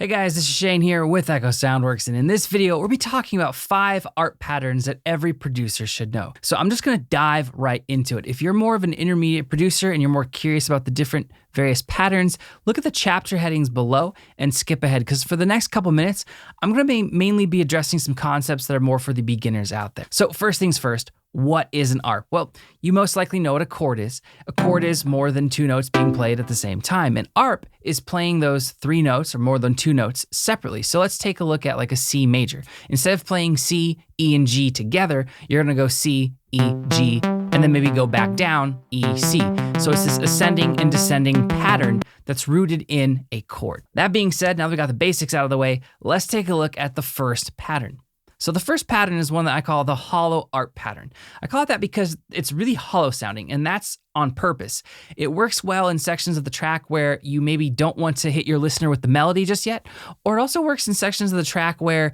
Hey guys, this is Shane here with Echo Soundworks, and in this video, we'll be talking about 5 art patterns that every producer should know. So I'm just gonna dive right into it. If you're more of an intermediate producer and you're more curious about the different various patterns, look at the chapter headings below and skip ahead, because for the next couple minutes, I'm gonna mainly be addressing some concepts that are more for the beginners out there. So first things first, what is an arp? Well, you most likely know what a chord is. A chord is more than 2 notes being played at the same time. An arp is playing those 3 notes or more than 2 notes separately. So let's take a look at like a C major. Instead of playing C, E, and G together, you're gonna go C, E, G, and then maybe go back down, E, C. So it's this ascending and descending pattern that's rooted in a chord. That being said, now we got the basics out of the way, let's take a look at the first pattern. So the first pattern is one that I call the hollow arp pattern. I call it that because it's really hollow sounding, and that's on purpose. It works well in sections of the track where you maybe don't want to hit your listener with the melody just yet, or it also works in sections of the track where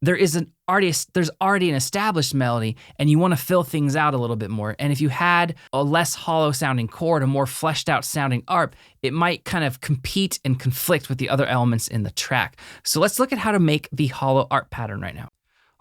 there's already an established melody and you want to fill things out a little bit more. And if you had a less hollow sounding chord, a more fleshed out sounding arp, it might kind of compete and conflict with the other elements in the track. So let's look at how to make the hollow arp pattern right now.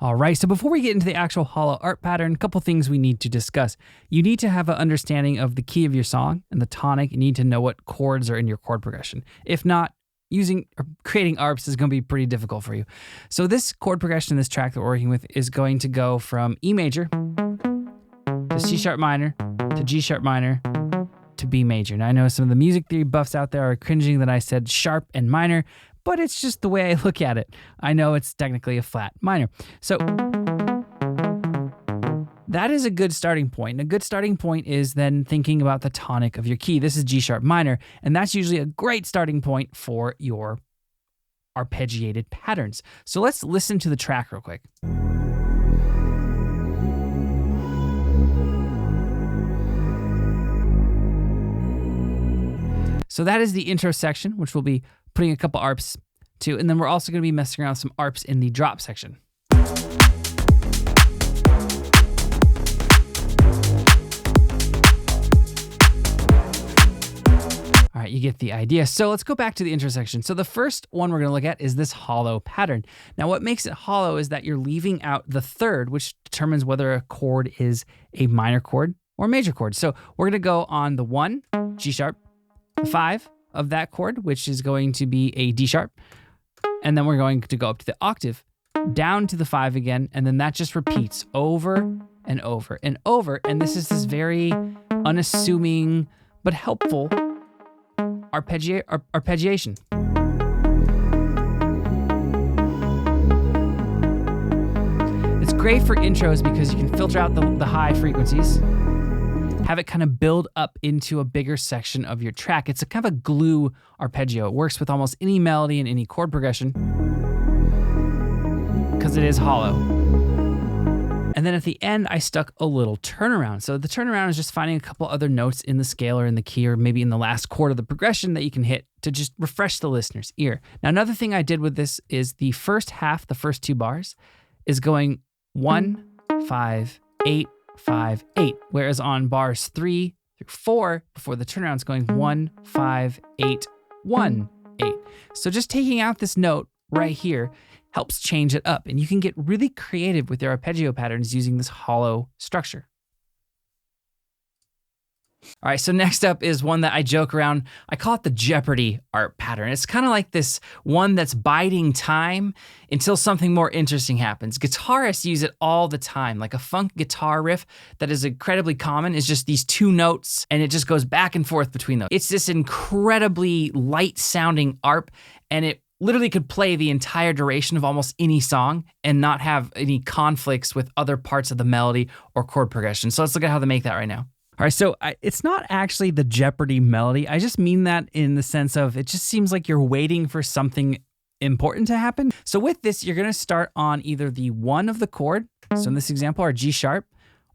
All right, so before we get into the actual hollow arp pattern, a couple things we need to discuss. You need to have an understanding of the key of your song and the tonic. You need to know what chords are in your chord progression. If not, using or creating arps is going to be pretty difficult for you. So this chord progression in this track that we're working with is going to go from E major to C sharp minor to G sharp minor to B major. Now I know some of the music theory buffs out there are cringing that I said sharp and minor, but it's just the way I look at it. I know it's technically a flat minor. So that is a good starting point. And a good starting point is then thinking about the tonic of your key. This is G sharp minor, and that's usually a great starting point for your arpeggiated patterns. So let's listen to the track real quick. So that is the intro section, which we'll be putting a couple arps to, and then we're also going to be messing around with some arps in the drop section. All right, you get the idea. So let's go back to the intro section. So the first one we're going to look at is this hollow pattern. Now what makes it hollow is that you're leaving out the third, which determines whether a chord is a minor chord or major chord. So we're going to go on the 1, G sharp, the 5 of that chord, which is going to be a D sharp, and then we're going to go up to the octave, down to the 5 again, and then that just repeats over and over and over, and this is this very unassuming but helpful arpeggiation. It's great for intros because you can filter out the high frequencies, have it kind of build up into a bigger section of your track. It's a kind of a glue arpeggio. It works with almost any melody and any chord progression because it is hollow. And then at the end, I stuck a little turnaround. So the turnaround is just finding a couple other notes in the scale or in the key or maybe in the last chord of the progression that you can hit to just refresh the listener's ear. Now, another thing I did with this is the first half, the first 2 bars, is going 1, 5, 8, 5, 8, whereas on bars 3 through 4, before the turnaround, it's going 1, 5, 8, 1, 8. So just taking out this note right here helps change it up, and you can get really creative with your arpeggio patterns using this hollow structure. All right, so next up is one that I joke around. I call it the Jeopardy Arp Pattern. It's kind of like this one that's biding time until something more interesting happens. Guitarists use it all the time. Like a funk guitar riff that is incredibly common is just these 2 notes, and it just goes back and forth between those. It's this incredibly light sounding arp, and it literally could play the entire duration of almost any song and not have any conflicts with other parts of the melody or chord progression. So let's look at how to make that right now. All right, so it's not actually the Jeopardy melody. I just mean that in the sense of it just seems like you're waiting for something important to happen. So with this, you're going to start on either the 1 of the chord, so in this example, our G sharp,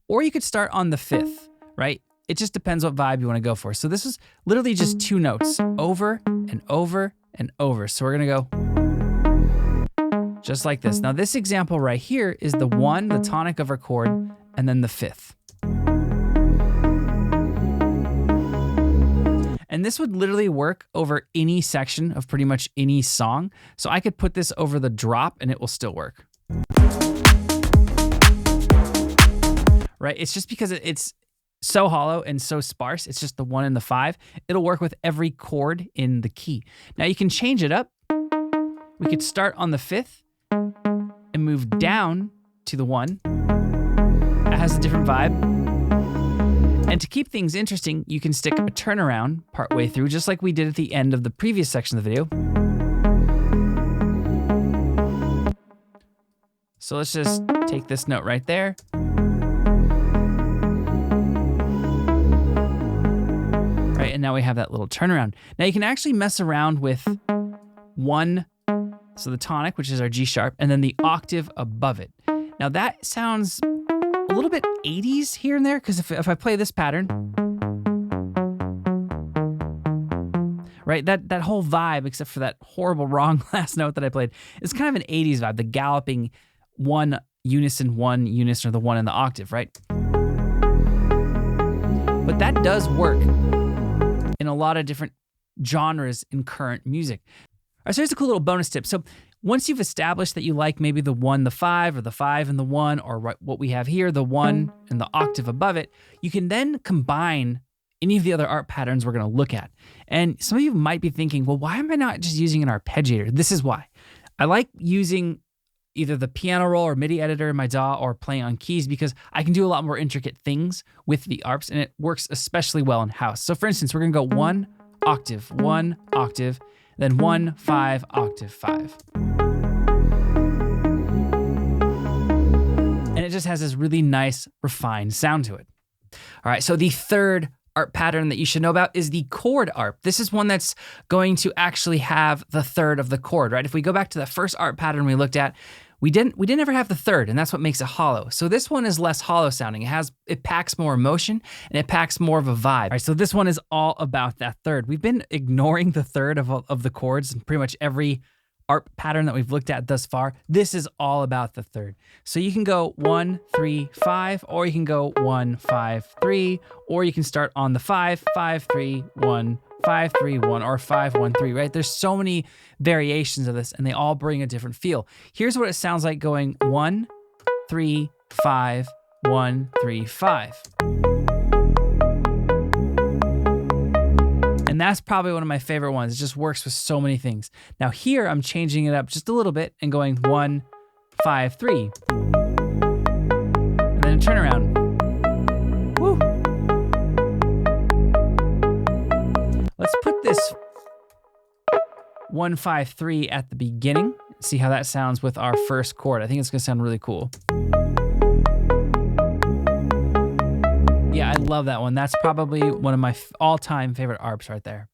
or you could start on the 5th, right? It just depends what vibe you want to go for. So this is literally just 2 notes, over and over and over. So we're going to go just like this. Now this example right here is the 1, the tonic of our chord, and then the 5th. And this would literally work over any section of pretty much any song. So I could put this over the drop and it will still work. Right? It's just because it's so hollow and so sparse. It's just the 1 and the 5. It'll work with every chord in the key. Now you can change it up. We could start on the 5th and move down to the 1. It has a different vibe. And to keep things interesting, you can stick a turnaround partway through, just like we did at the end of the previous section of the video. So let's just take this note right there. Right, and now we have that little turnaround. Now you can actually mess around with 1, so the tonic, which is our G sharp, and then the octave above it. Now that sounds a little bit 80s here and there, because if I play this pattern, right, that whole vibe, except for that horrible wrong last note that I played, is kind of an 80s vibe, the galloping 1 unison, or the 1 in the octave, right? But that does work in a lot of different genres in current music. All right, so here's a cool little bonus tip. So once you've established that you like maybe the 1, the 5, or the 5 and the 1, or what we have here, the 1 and the octave above it, you can then combine any of the other arp patterns we're going to look at. And some of you might be thinking, well, why am I not just using an arpeggiator? This is why. I like using either the piano roll or MIDI editor in my DAW or playing on keys, because I can do a lot more intricate things with the arps, and it works especially well in house. So for instance, we're gonna go 1 octave, 1 octave, then 1, 5, octave, 5. And it just has this really nice, refined sound to it. All right, so the third arp pattern that you should know about is the chord arp. This is one that's going to actually have the third of the chord, right? If we go back to the first arp pattern we looked at, we didn't ever have the third, and that's what makes it hollow. So this one is less hollow sounding. It packs more emotion and it packs more of a vibe. All right, so this one is all about that third. We've been ignoring the third of the chords in pretty much every arp pattern that we've looked at thus far. This is all about the third. So you can go 1, 3, 5, or you can go 1, 5, 3, or you can start on the 5, 5, 3, 1, 5, 3, 1, or 5, 1, 3, right? There's so many variations of this, and they all bring a different feel. Here's what it sounds like going 1, 3, 5, 1, 3, 5. And that's probably one of my favorite ones. It just works with so many things. Now here, I'm changing it up just a little bit and going 1, 5, 3. And then a turnaround. Woo! Let's put this 1, 5, 3 at the beginning. See how that sounds with our first chord. I think it's gonna sound really cool. Yeah, I love that one. That's probably one of my all-time favorite arps right there.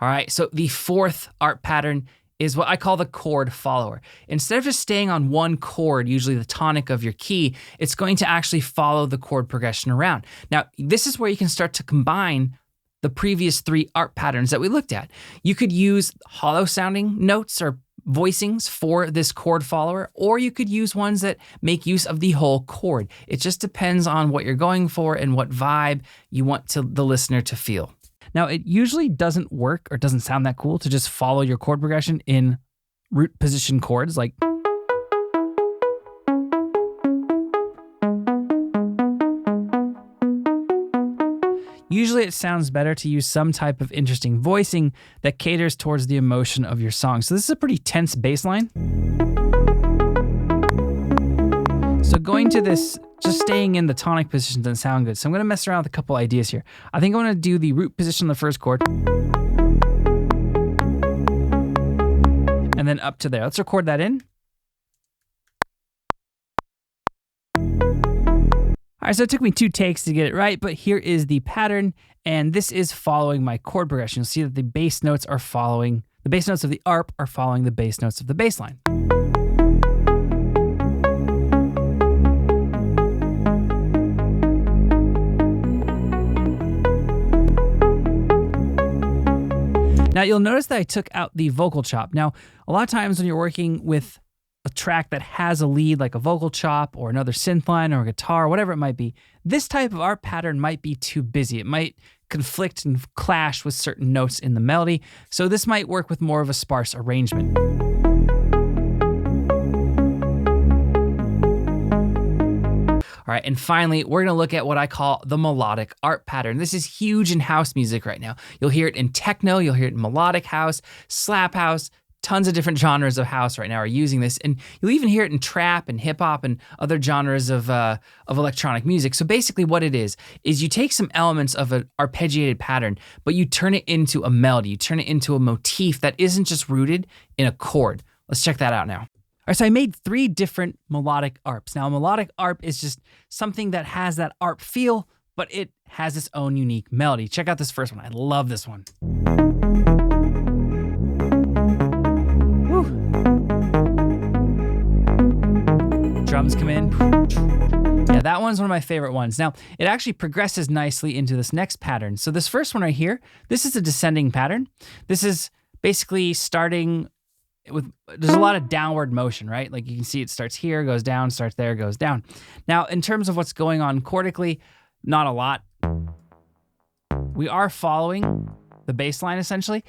All right, so the fourth arp pattern is what I call the chord follower. Instead of just staying on one chord, usually the tonic of your key, it's going to actually follow the chord progression around. Now, this is where you can start to combine the previous 3 arp patterns that we looked at. You could use hollow sounding notes or voicings for this chord follower, or you could use ones that make use of the whole chord. It just depends on what you're going for and what vibe you want the listener to feel. Now, it usually doesn't work or doesn't sound that cool to just follow your chord progression in root position chords like usually it sounds better to use some type of interesting voicing that caters towards the emotion of your song. So this is a pretty tense bass line. So going to this, just staying in the tonic position doesn't sound good. So I'm gonna mess around with a couple ideas here. I think I'm gonna do the root position on the first chord. And then up to there. Let's record that in. All right, so it took me 2 takes to get it right, but here is the pattern, and this is following my chord progression. You'll see that the bass notes are following, the bass notes of the arp are following the bass notes of the bass line. Now you'll notice that I took out the vocal chop. Now, a lot of times when you're working with a track that has a lead like a vocal chop or another synth line or a guitar, whatever it might be, this type of arp pattern might be too busy. It might conflict and clash with certain notes in the melody. So this might work with more of a sparse arrangement. All right, and finally, we're gonna look at what I call the melodic arp pattern. This is huge in house music right now. You'll hear it in techno, you'll hear it in melodic house, slap house, tons of different genres of house right now are using this, and you'll even hear it in trap and hip hop and other genres of electronic music. So basically what it is you take some elements of an arpeggiated pattern, but you turn it into a melody, you turn it into a motif that isn't just rooted in a chord. Let's check that out now. All right, so I made 3 different melodic arps. Now, a melodic arp is just something that has that arp feel, but it has its own unique melody. Check out this first one. I love this one. Woo. Drums come in. Yeah, that one's one of my favorite ones. Now, it actually progresses nicely into this next pattern. So this first one right here, this is a descending pattern. This is basically starting with, there's a lot of downward motion, right? Like you can see it starts here, goes down, starts there, goes down. Now, in terms of what's going on chordically, not a lot. We are following the bass line essentially,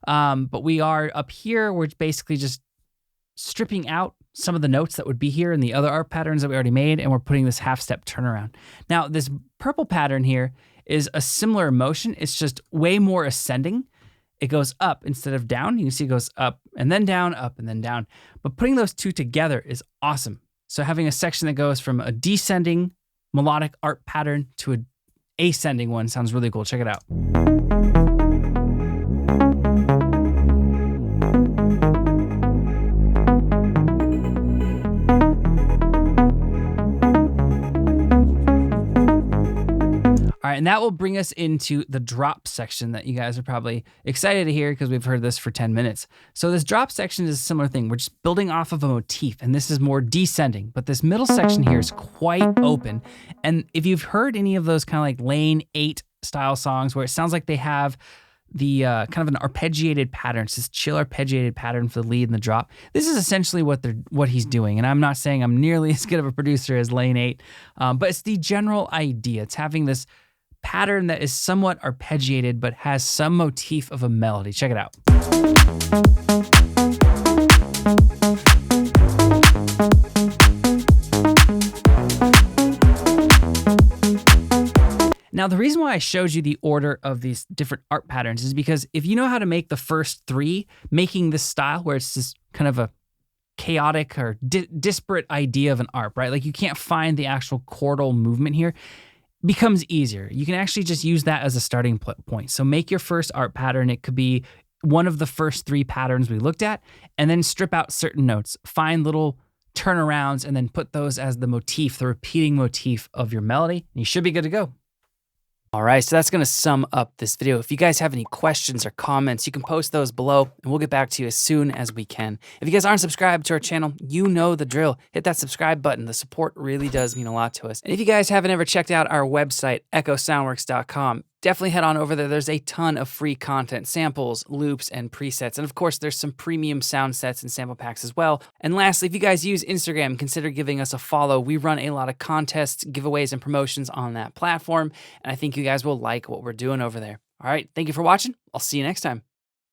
but we are up here, we're basically just stripping out some of the notes that would be here in the other arp patterns that we already made, and we're putting this half-step turnaround. Now, this purple pattern here is a similar motion, it's just way more ascending. It goes up instead of down. You can see it goes up and then down, up and then down. But putting those two together is awesome. So having a section that goes from a descending melodic arp pattern to an ascending one sounds really cool. Check it out. All right, and that will bring us into the drop section that you guys are probably excited to hear because we've heard this for 10 minutes. So this drop section is a similar thing. We're just building off of a motif, and this is more descending, but this middle section here is quite open. And if you've heard any of those kind of like lane 8 style songs where it sounds like they have the kind of an arpeggiated pattern, it's this chill arpeggiated pattern for the lead and the drop. This is essentially what he's doing. And I'm not saying I'm nearly as good of a producer as lane 8, but it's the general idea. It's having this pattern that is somewhat arpeggiated but has some motif of a melody. Check it out. Now, the reason why I showed you the order of these different arp patterns is because if you know how to make the first 3, making this style where it's this kind of a chaotic or disparate idea of an arp, right? Like you can't find the actual chordal movement here, becomes easier. You can actually just use that as a starting point. So make your first arp pattern. It could be one of the first 3 patterns we looked at, and then strip out certain notes, find little turnarounds, and then put those as the motif, the repeating motif of your melody, and you should be good to go. All right, so that's gonna sum up this video. If you guys have any questions or comments, you can post those below and we'll get back to you as soon as we can. If you guys aren't subscribed to our channel, you know the drill. Hit that subscribe button. The support really does mean a lot to us. And if you guys haven't ever checked out our website, echosoundworks.com, definitely head on over there. There's a ton of free content, samples, loops, and presets. And of course, there's some premium sound sets and sample packs as well. And lastly, if you guys use Instagram, consider giving us a follow. We run a lot of contests, giveaways, and promotions on that platform. And I think you guys will like what we're doing over there. All right, thank you for watching. I'll see you next time.